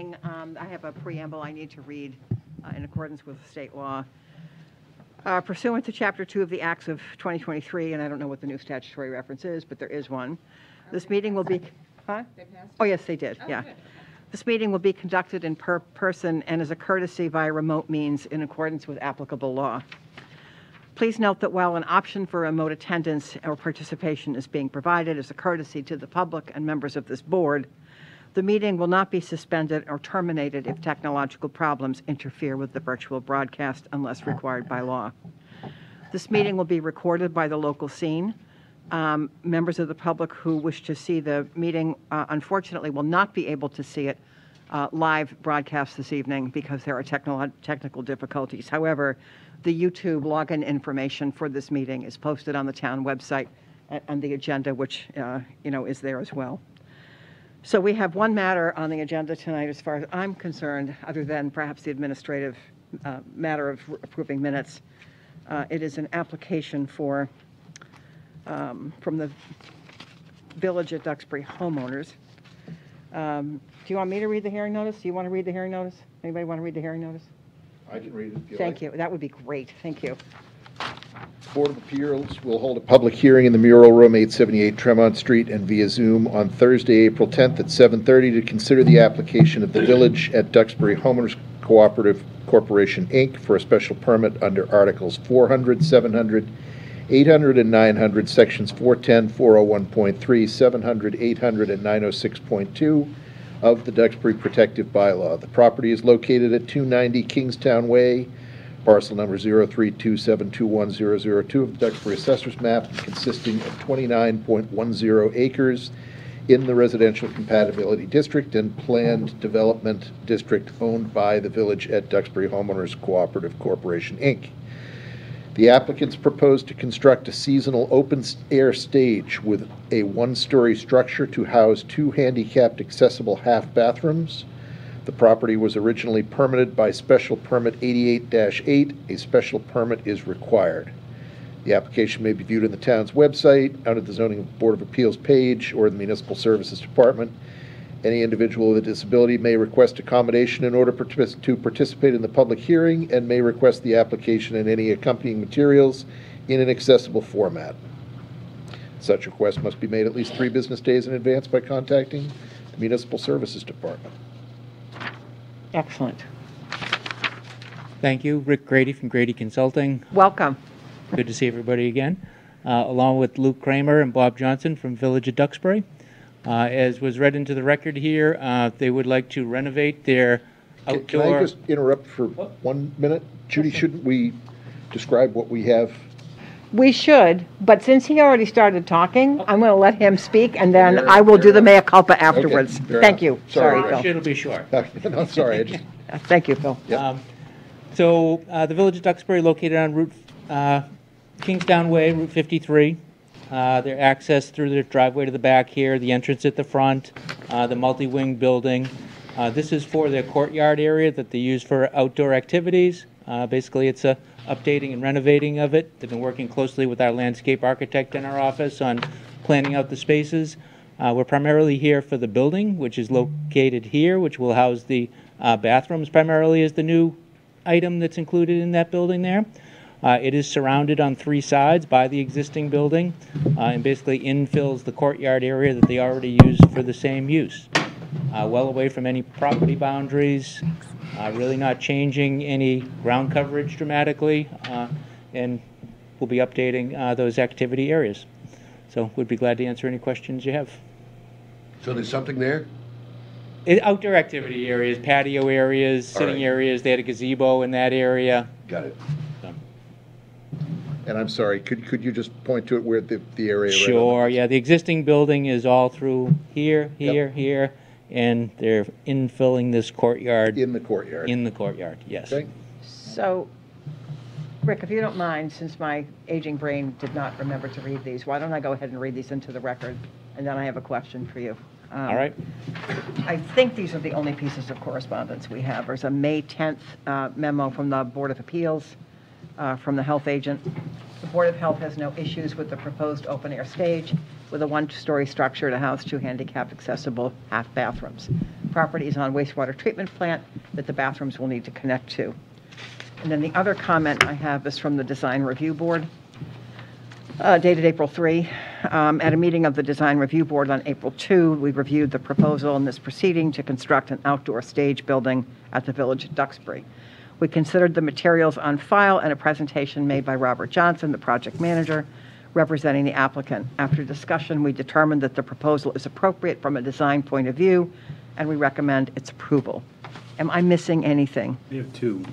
I have a preamble I need to read in accordance with state law. Pursuant to Chapter 2 of the Acts of 2023, and I don't know what the new statutory reference is, but there is one, this meeting will be... Huh? Oh, yes, they did, yeah. Good. This meeting will be conducted in person and as a courtesy via remote means in accordance with applicable law. Please note that while an option for remote attendance or participation is being provided as a courtesy to the public and members of this board, the meeting will not be suspended or terminated if technological problems interfere with the virtual broadcast unless required by law. This meeting will be recorded by the local scene. Members of the public who wish to see the meeting, unfortunately, will not be able to see it live broadcast this evening because there are technical difficulties. However, the YouTube login information for this meeting is posted on the town website and the agenda, which is there as well. So we have one matter on the agenda tonight as far as I'm concerned, other than perhaps the administrative matter of approving minutes. It is an application for from the Village at Duxbury homeowners. Do you want me to read the hearing notice? Do you want to read the hearing notice? Anybody want to read the hearing notice? I can read it if you Thank like. you. That would be great. Thank you. Board of Appeals will hold a public hearing in the Mural Room, 878 Tremont Street, and via Zoom on Thursday, April 10th at 7:30 to consider the application of the Village at Duxbury Homeowners Cooperative Corporation, Inc. for a special permit under Articles 400, 700, 800, and 900, Sections 410, 401.3, 700, 800, and 906.2 of the Duxbury Protective Bylaw. The property is located at 290 Kingstown Way, parcel number 032721002 of the Duxbury Assessor's Map, consisting of 29.10 acres in the Residential Compatibility District and Planned Development District owned by the Village at Duxbury Homeowners Cooperative Corporation, Inc. The applicants propose to construct a seasonal open-air stage with a one-story structure to house 2 handicapped accessible half bathrooms. The property was originally permitted by Special Permit 88-8. A special permit is required. The application may be viewed on the town's website, under the Zoning Board of Appeals page, or the Municipal Services Department. Any individual with a disability may request accommodation in order to participate in the public hearing and may request the application and any accompanying materials in an accessible format. Such request must be made at least 3 business days in advance by contacting the Municipal Services Department. Excellent. Thank you. Rick Grady from Grady Consulting. Welcome. Good to see everybody again. Along with Luke Kramer and Bob Johnson from Village of Duxbury. As was read into the record here, they would like to renovate their outdoor... Can I just interrupt for 1 minute? Judy, shouldn't we describe what we have? We should, but since he already started talking, I'm going to let him speak, and then I will do the mea culpa afterwards. Okay, Thank you. Sorry, Phil. It'll be short. No, sorry. I just, Thank you, Phil. Yep. So the Village of Duxbury, located on Route Kingstown Way, Route 53. Their access through their driveway to the back here, the entrance at the front, the multi-wing building. This is for their courtyard area that they use for outdoor activities. Basically, it's a updating and renovating of it. They've been working closely with our landscape architect in our office on planning out the spaces. We're primarily here for the building, which is located here, which will house the bathrooms primarily as the new item that's included in that building there. It is surrounded on 3 sides by the existing building and basically infills the courtyard area that they already use for the same use. Well away from any property boundaries, really not changing any ground coverage dramatically, and we'll be updating those activity areas. So we'd be glad to answer any questions you have. So there's something there? Outdoor activity areas, patio areas, sitting areas. They had a gazebo in that area. Got it. and I'm sorry, could you just point to it where the area? Sure, yeah, the existing building is all through here, Yep. here, and they're infilling this courtyard. In the courtyard. In the courtyard, yes. Okay. So, Rick, if you don't mind, since my aging brain did not remember to read these, why don't I go ahead and read these into the record, and then I have a question for you. All right. I think these are the only pieces of correspondence we have. There's a May 10th memo from the Board of Appeals, from the health agent. The Board of Health has no issues with the proposed open-air stage with a one-story structure to house 2 handicapped accessible half bathrooms. Property is on wastewater treatment plant that the bathrooms will need to connect to. And then the other comment I have is from the Design Review Board, dated April 3. At a meeting of the Design Review Board on April 2, we reviewed the proposal in this proceeding to construct an outdoor stage building at the Village at Duxbury. We considered the materials on file and a presentation made by Robert Johnson, the project manager, representing the applicant. After discussion, we determined that the proposal is appropriate from a design point of view, and we recommend its approval. Am I missing anything? We have two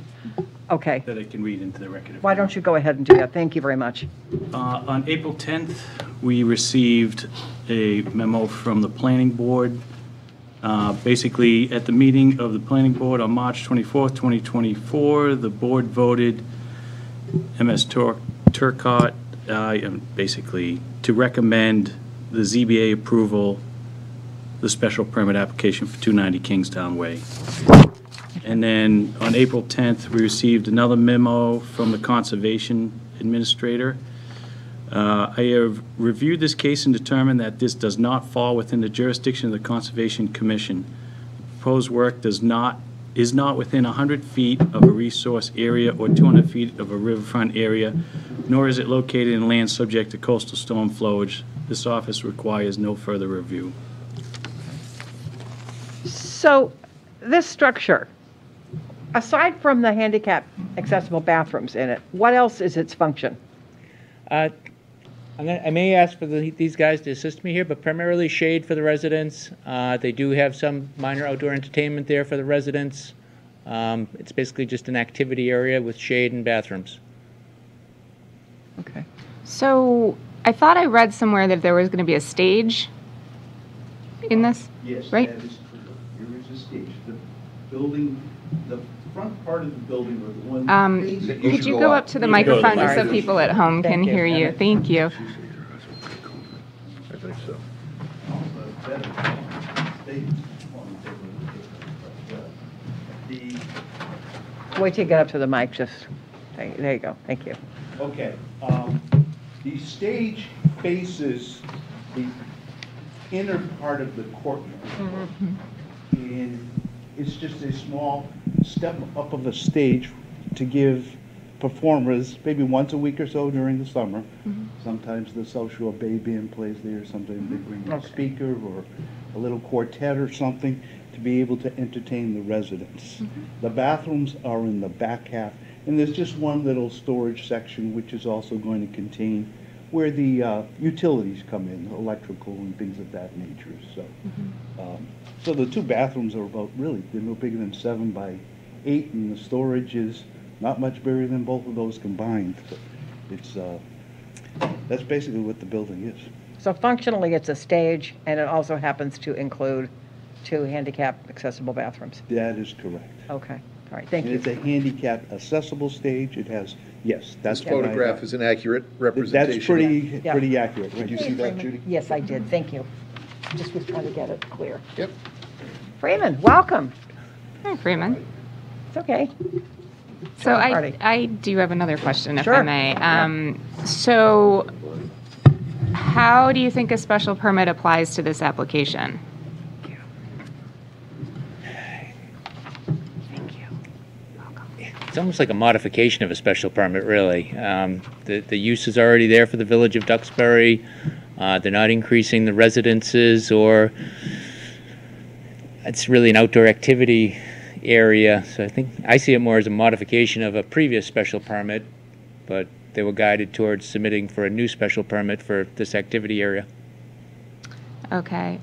Okay. that I can read into the record. Why don't you go ahead and do that? Thank you very much. On April 10th, we received a memo from the planning board. Basically, at the meeting of the planning board on March 24th, 2024, the board voted MS Turcott basically to recommend the ZBA approval, the special permit application for 290 Kingstown Way. And then on April 10th, we received another memo from the Conservation Administrator. I have reviewed this case and determined that this does not fall within the jurisdiction of the Conservation Commission. Proposed work is not within 100 feet of a resource area or 200 feet of a riverfront area, nor is it located in land subject to coastal storm flowage. This office requires no further review. So this structure, aside from the handicap accessible bathrooms in it, what else is its function? I may ask for these guys to assist me here, but primarily shade for the residents. They do have some minor outdoor entertainment there for the residents. It's basically just an activity area with shade and bathrooms. Okay. So I thought I read somewhere that there was going to be a stage in this, Yes, right? that is true. There is a stage. The building, the front part of the building, or the one facing. Could you go up to the You can go to the microphone just so microphone. people at home can Thank you. hear you? Thank you. I think so. Wait till you get up to the mic, just, there you go, thank you. Okay, the stage faces the inner part of the courtyard. And it's just a small step up of a stage to give performers, maybe once a week or so during the summer. Sometimes the South Shore Bay Band plays there, sometimes they bring a speaker or a little quartet or something to be able to entertain the residents. The bathrooms are in the back half, and there's just one little storage section which is also going to contain where the utilities come in, electrical and things of that nature. So, so the two bathrooms are about, really, they're no bigger than 7 by 8, and the storage is not much bigger than both of those combined. But it's that's basically what the building is. So functionally, it's a stage, and it also happens to include 2 handicap accessible bathrooms. That is correct. Okay, all right, thank And you. it's a handicap accessible stage. It has, yes, that's This photograph is an accurate representation. That's pretty Yeah. pretty accurate. Right? Did you see that, Judy? Yes, I did, thank you. Just was trying to get it clear. Yep. Freeman, welcome. Hi, Freeman. It's okay. So Marty. I do have another question, if Sure. I may. So how do you think a special permit applies to this application? It's almost like a modification of a special permit, really. The use is already there for the Village of Duxbury. They're not increasing the residences, or it's really an outdoor activity area. So I think I see it more as a modification of a previous special permit, but they were guided towards submitting for a new special permit for this activity area. Okay.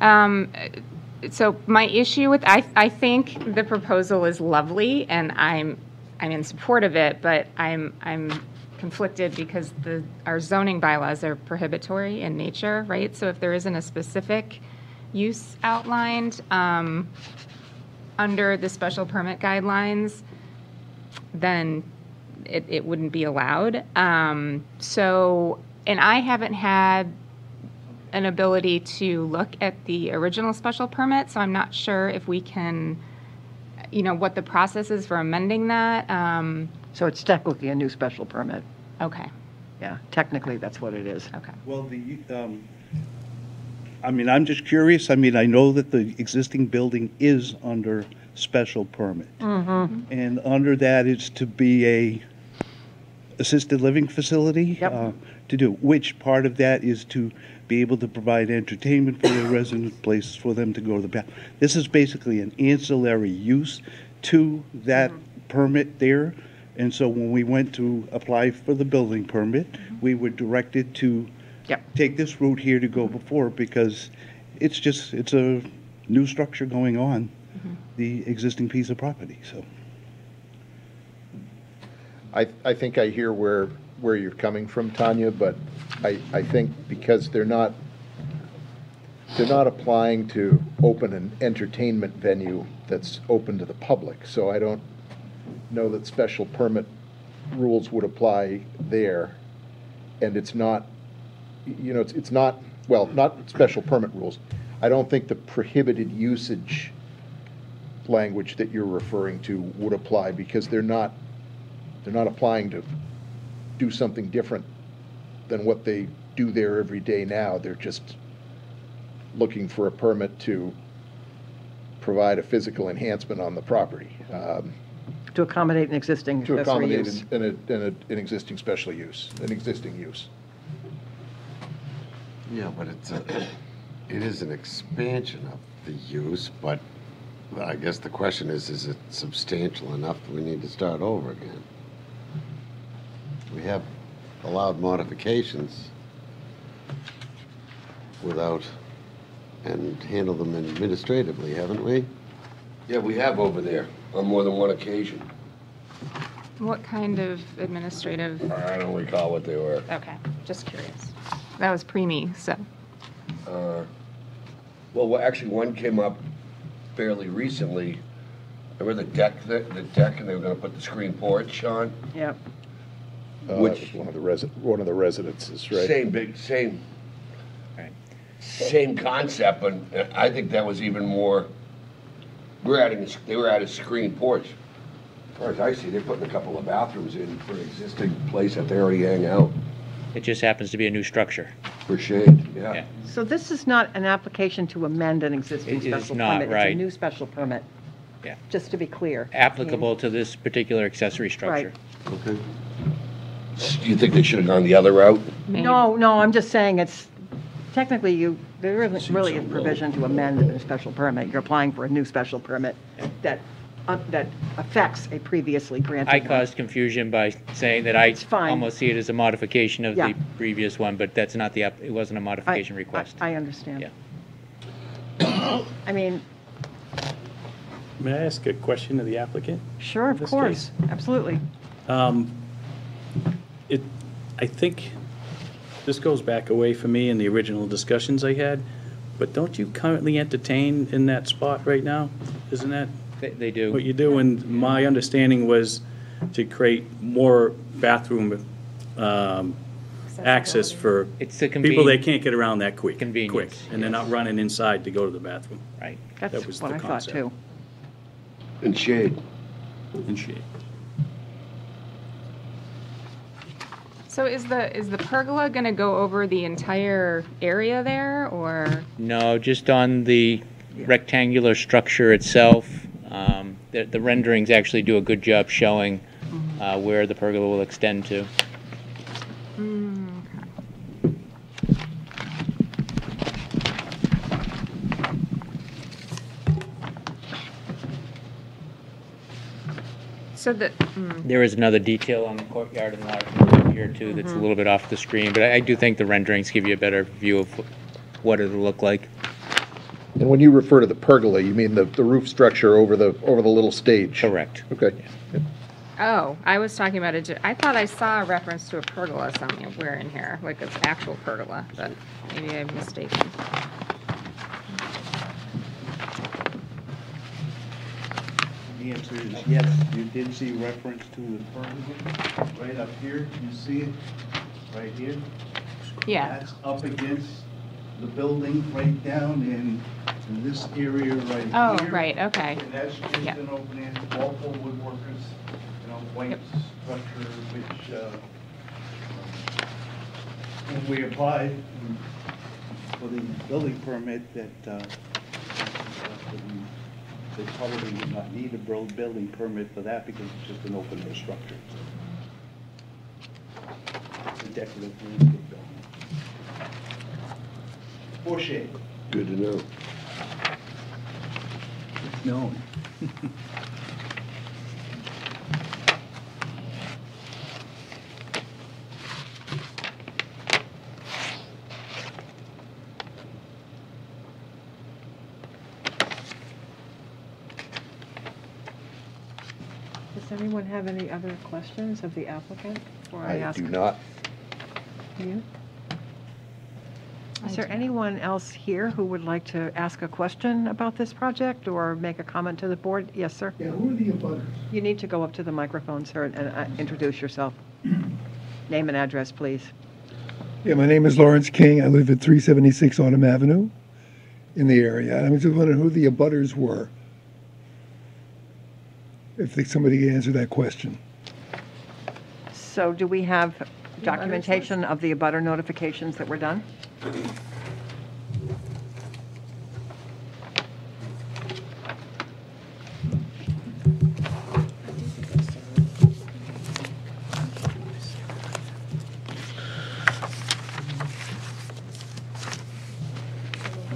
So my issue with, I think the proposal is lovely, and I'm in support of it, but I'm conflicted because our zoning bylaws are prohibitory in nature, right? So if there isn't a specific use outlined under the special permit guidelines, then it wouldn't be allowed. So, and I haven't had an ability to look at the original special permit, so I'm not sure if we can, what the process is for amending that. So it's technically a new special permit. Okay, Yeah, technically, that's what it is. okay. Well, I mean, I'm just curious. I mean, I know that the existing building is under special permit. And under that is to be a assisted living facility? Yep. To do, which part of that is to be able to provide entertainment for their residents, places for them to go to the bath. This is basically an ancillary use to that permit there. And so when we went to apply for the building permit, we were directed to Yep. take this route here to go before, because it's a new structure going on the existing piece of property, so. I think I hear where you're coming from, Tanya, but I think because they're not applying to open an entertainment venue that's open to the public, so I don't know that special permit rules would apply there. And it's not, it's not, well, not special permit rules. I don't think the prohibited usage language that you're referring to would apply, because they're not applying to do something different than what they do there every day now. They're just looking for a permit to provide a physical enhancement on the property, To accommodate an existing to accessory accommodate use. an existing special use, an existing use. Yeah, but it is an expansion of the use, but I guess the question is it substantial enough that we need to start over again? We have allowed modifications and handled them administratively, haven't we? Yeah, we have over there on more than one occasion. What kind of administrative? I don't recall what they were. Okay, just curious. That was pre-me, so. Well, actually, one came up fairly recently. Remember the deck, and they were gonna put the screen porch on? Yep. Which- One of the residences, right? Same concept, but I think that was even more, they were at a screen porch. As far as I see, they're putting a couple of bathrooms in for an existing place that they already hang out It just happens to be a new structure. for shade, yeah. Yeah. So this is not an application to amend an existing It is special not, permit. It's a right. new special permit, Yeah. just to be clear. Applicable to this particular accessory structure. Okay. Do you think they should have gone the other route? No, I'm just saying it's, technically there isn't really a provision to amend a special permit. You're applying for a new special permit that affects a previously granted I one. caused confusion by saying that I fine. almost see it as a modification of Yeah. the previous one, but that's not it wasn't a modification request. I understand. Yeah. I mean, May I ask a question of the applicant? sure, of This course, absolutely. I think this goes back away for me in the original discussions I had, but don't you currently entertain in that spot right now? Isn't that They do. what you do? And my understanding was to create more bathroom access for It's the people that can't get around that quick. Convenience, And they're not running inside to go to the bathroom. Right. That's was what the I thought concept. too. And shade. And shade. So is the pergola going to go over the entire area there, or? No, just on the rectangular structure itself. The renderings actually do a good job showing where the pergola will extend to. So the, There is another detail on the courtyard enlargement here too that's a little bit off the screen, but I do think the renderings give you a better view of what it'll look like. And when you refer to the pergola, you mean the roof structure over the little stage? Correct. Okay. oh, I was talking about I thought I saw a reference to a pergola somewhere in here, like an actual pergola, but maybe I'm mistaken. The answer is yes, you did see reference to the pergola right up here. You see it right here? Yeah, That's up against the building right down in this area right here. oh, right, okay. And that's just Yeah. an opening, Walpole Woodworkers, white Yep. structure, which, when we applied for the building permit that, they probably would not need a building permit for that because it's just an open air structure. It's a decorative landscape building. Or shade. Good to know. No. Does anyone have any other questions of the applicant before I I ask? do not. You? Is there anyone else here who would like to ask a question about this project or make a comment to the board? Yes, sir? Yeah, who are the abutters? You need to go up to the microphone, sir, and introduce yourself. Name and address, please. Yeah, my name is Lawrence King. I live at 376 Autumn Avenue in the area. And I was just wondering who the abutters were. If somebody could answer that question. So do we have documentation of the abutter notifications that were done?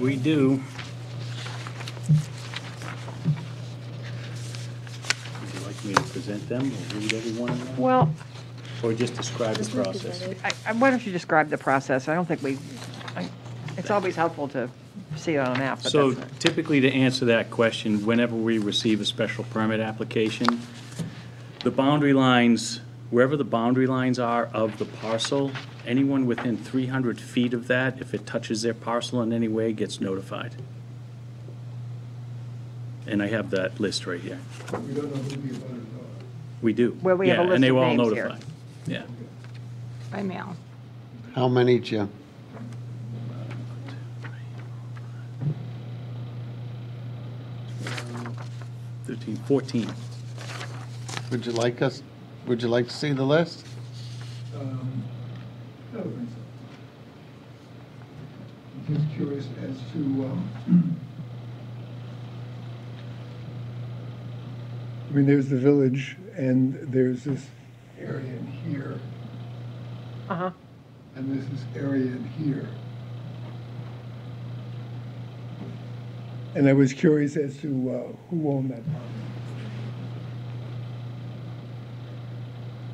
We do. Would you like me to present them or read every one of them? Well, Or just describe the process? why don't you describe the process? I don't think it's always helpful to see it on a map, but So that's not. typically, to answer that question, whenever we receive a special permit application, the boundary lines, wherever the boundary lines are of the parcel, anyone within 300 feet of that, if it touches their parcel in any way, gets notified. And I have that list right here. We don't know who the abutters are. We do. Well, we have a Yeah, list and they of were all names here. notified. Yeah. By mail. How many, Jim? 13, 14. Would you like to see the list? I don't think so. I'm just curious as to, I mean, there's the village and there's this area in here Uh-huh. and there's this area in here. And I was curious as to who owned that property.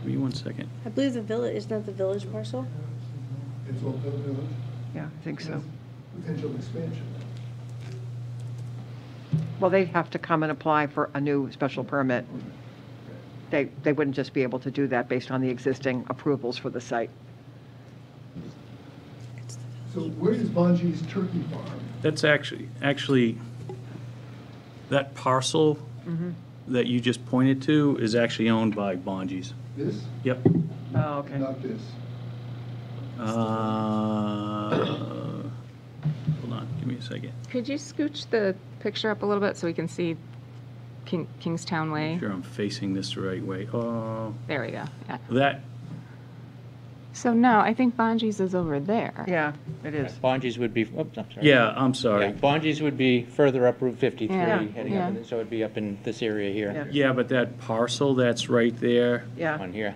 Give me 1 second. I believe the village, isn't that the village parcel? It's all the village. Yeah, I think so. Potential expansion. Well, they'd have to come and apply for a new special permit. They wouldn't just be able to do that based on the existing approvals for the site. So where is Bonji's turkey farm? That's actually, that parcel that you just pointed to is actually owned by Bonji's. This? Yep. Oh, okay. Not this. Hold on, give me a second. Could you scooch the picture up a little bit so we can see Kingstown Way? Make sure I'm facing this the right way. Oh, There we go, yeah. that, So no, I think Bonji's is over there. Yeah, it is. Bonji's would be, oops, I'm sorry. yeah, I'm Yeah, sorry. Bonji's would be further up Route 53, Yeah, heading yeah. up, so it'd be up in this area here, Yeah, but that parcel that's right there, Yeah. on here.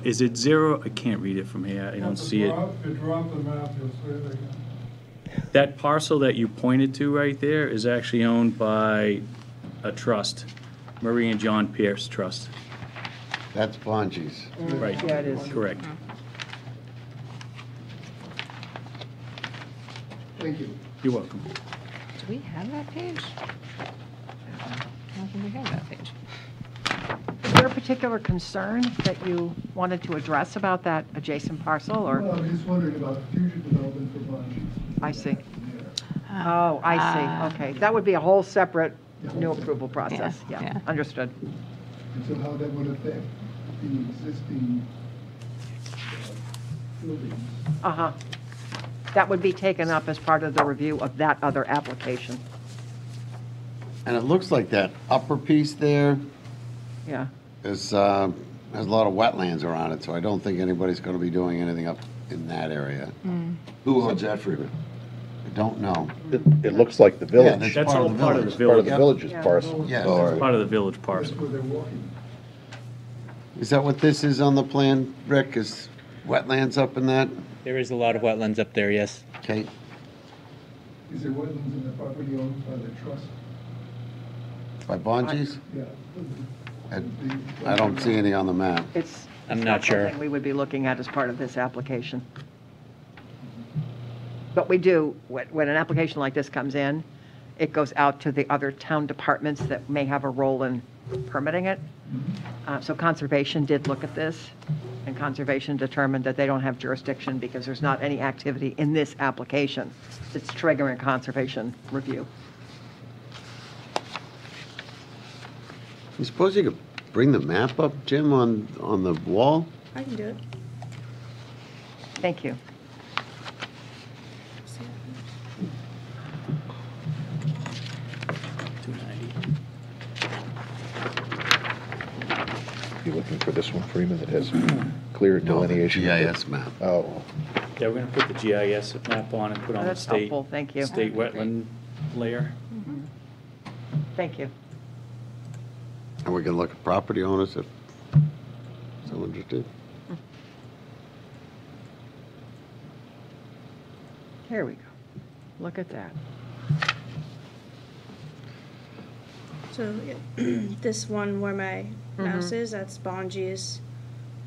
is it 0? I can't read it from here, I don't see it. If you drop the map, you'll see it again. That parcel that you pointed to right there is actually owned by a trust, Marie and John Pierce Trust. That's Bonji's. Right. Yeah, it is. Correct. Thank you. You're welcome. Do we have that page? I don't think we have that page. Is there a particular concern that you wanted to address about that adjacent parcel, or? Well, I'm just wondering about future development for Bonji's. I see. Yeah. Oh, I see, okay. That would be a whole separate new approval process. Yeah, Yeah, yeah. understood. And so how that would affect the existing buildings. Uh-huh. That would be taken up as part of the review of that other application. And it looks like that upper piece there Yeah. is, has a lot of wetlands around it, so I don't think anybody's gonna be doing anything up in that area. Who owns that, Freeman? don't know. It looks like the Yeah, village. That's all part of the Part of village. the village's Yeah. parcel. Yes. Part of the village parcel. Is that what this is on the plan, Rick? Is wetlands up in that? There is a lot of wetlands up there, yes. Okay. Is there wetlands in the property owned by the trust? By Bonji's? Yeah. I don't see any on the map. It's I'm it's not sure. something we would be looking at as part of this application. But we do, when an application like this comes in, it goes out to the other town departments that may have a role in permitting it. So Conservation did look at this, and Conservation determined that they don't have jurisdiction because there's not any activity in this application that's triggering a Conservation review. You suppose you could bring the map up, Jim, on the wall? I can do it. Thank you. You looking for this one, Freeman, that has clear delineation? GIS map. Oh, Yeah, we're gonna put the GIS map on and put on the That's state, helpful, thank you. state wetland layer. Thank you. And we can look at property owners if someone just did. Here we go. Look at that. So yeah, this one where my mouse is, that's Bonji's.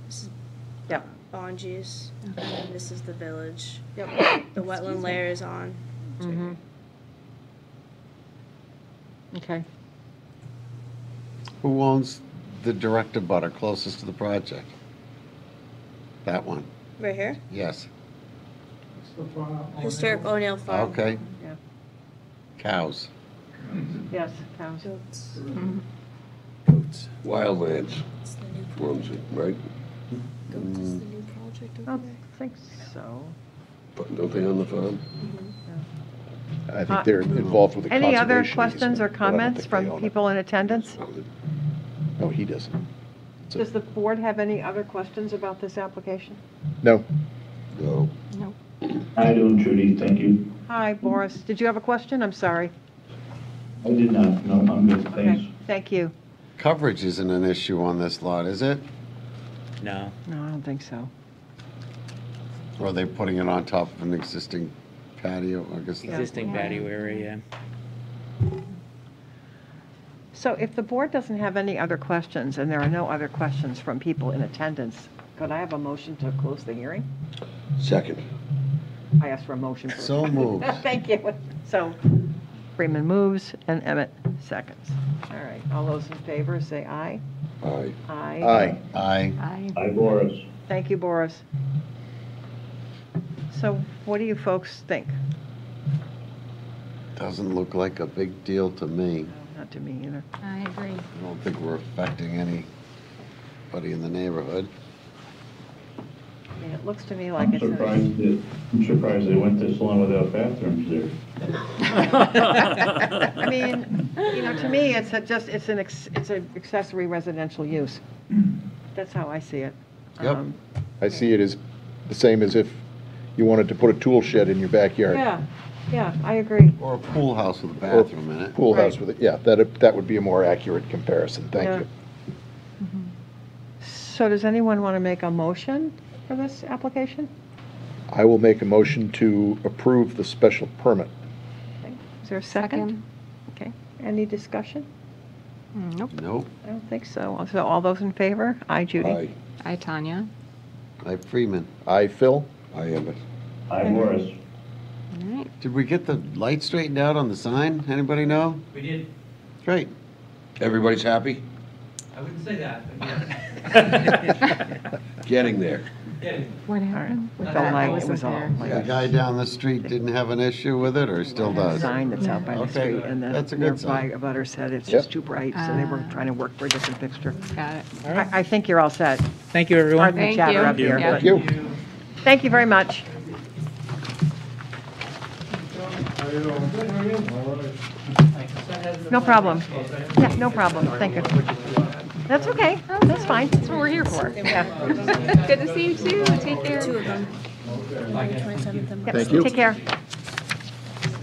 This is Yep. Bonji's. And this is the village. Yep. The wetland layer is on. Okay. Who owns the direct abutter closest to the project? That one, Right here? yes. Historic O'Neill Farm. Okay, Yeah. cows. Yes, cows. Goats. Wildlands It's the new owns it, right? Goats is the new project I over don't there. think so. But don't they own the farm? I think they're involved with the Any conservation other easement, questions or but I don't comments think they from own it. people in attendance? No, he doesn't. Does the board have any other questions about this application? No, No. I do, Trudy, thank you. Hi, Boris. Did you have a question? I'm sorry. I did not, no, I'm good, thanks. Okay, thank you. Coverage isn't an issue on this lot, is it? No. No, I don't think so. Or are they putting it on top of an existing patio? I guess that's Existing patio area, So if the board doesn't have any other questions, and there are no other questions from people in attendance, could I have a motion to close the hearing? Second. I asked for a motion first. So moved. Thank you. So Freeman moves and Emmett seconds. All right, all those in favor, say aye. Aye. Aye. aye. Aye. Hi, Boris. Thank you, Boris. So what do you folks think? Doesn't look like a big deal to me. No, not to me either. I agree. I don't think we're affecting anybody in the neighborhood. I mean, it looks to me like it's. I'm surprised they went this long without bathrooms there. I mean, to me, it's an accessory residential use. That's how I see it. Yep. I see it as the same as if you wanted to put a tool shed in your backyard. Yeah, I agree. Or a pool house with a Or bathroom in it. Pool house Right. with it, yeah, that would be a more accurate comparison, Yeah. thank you. So does anyone want to make a motion for this application? I will make a motion to approve the special permit. Okay. Is there a second? Okay, any discussion? Nope. Nope. I don't think so. So all those in favor? Aye, Judy. Aye. Hi, Tanya. Aye, Freeman. Aye, Phil? I am it. Hi, Boris. All right. Did we get the light straightened out on the sign? Anybody know? We did. Great. Everybody's happy? I wouldn't say that, but Getting there. What All right. happened? With the light, it was all The like guy down the street didn't have an issue with it, or still a does? sign that's out by the Okay, street, and the that's a good nearby sign. abutter said it's Yep. just too bright, so they were trying to work for a different fixture. Got it. I think you're all set. thank you, everyone. Pardon the Thank chatter you. up here. Yeah. but- Thank you. Thank you very much. No problem. Yeah, no problem. Thank you. That's okay. That's fine. That's what we're here for. Yeah. Good to see you too. Take care. Two of them. On the 27th and Yep, Thank you. Take care.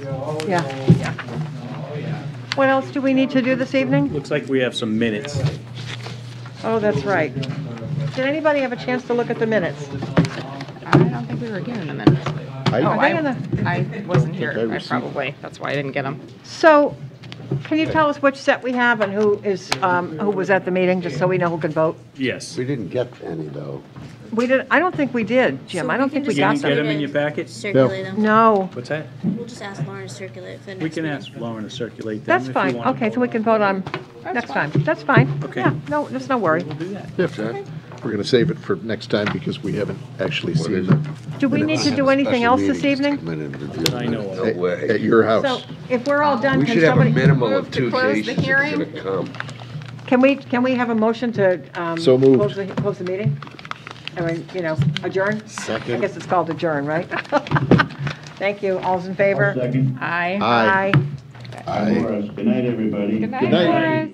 Yeah, yeah. What else do we need to do this evening? Looks like we have some minutes. Oh, that's right. Did anybody have a chance to look at the minutes? I don't think we were given the minutes. Are they in the? I wasn't here, I I received- probably, that's why I didn't get them. So, can you tell us which set we have and who was at the meeting, just so we know who can vote? Yes. We didn't get any, though. We did, I don't think we did, Jim. So I don't we think can we just You got didn't get them. them in your packet? Circulate them. No, What's that? We'll just ask Lauren to circulate for the We next can meeting. ask Lauren to circulate them that's if you fine. want. Okay, so we can vote on next time. That's fine. Okay. Yeah, no, there's no worry. We'll do that. Yeah, we're going to save it for next time because we haven't actually seen them Do we need to do anything else this evening? That I know of. No way. at your So, house. if we're all done, We can should have a somebody, minimum Move of to 2 close the cases that's hearing? gonna come. can we have a motion to, So moved. close the meeting? I mean, adjourn? I Second. guess it's called adjourn, right? Thank you. All's in favor? Second. Aye. Aye. Aye. Aye. Morris. Good night, everybody. Good night, Good night. Morris.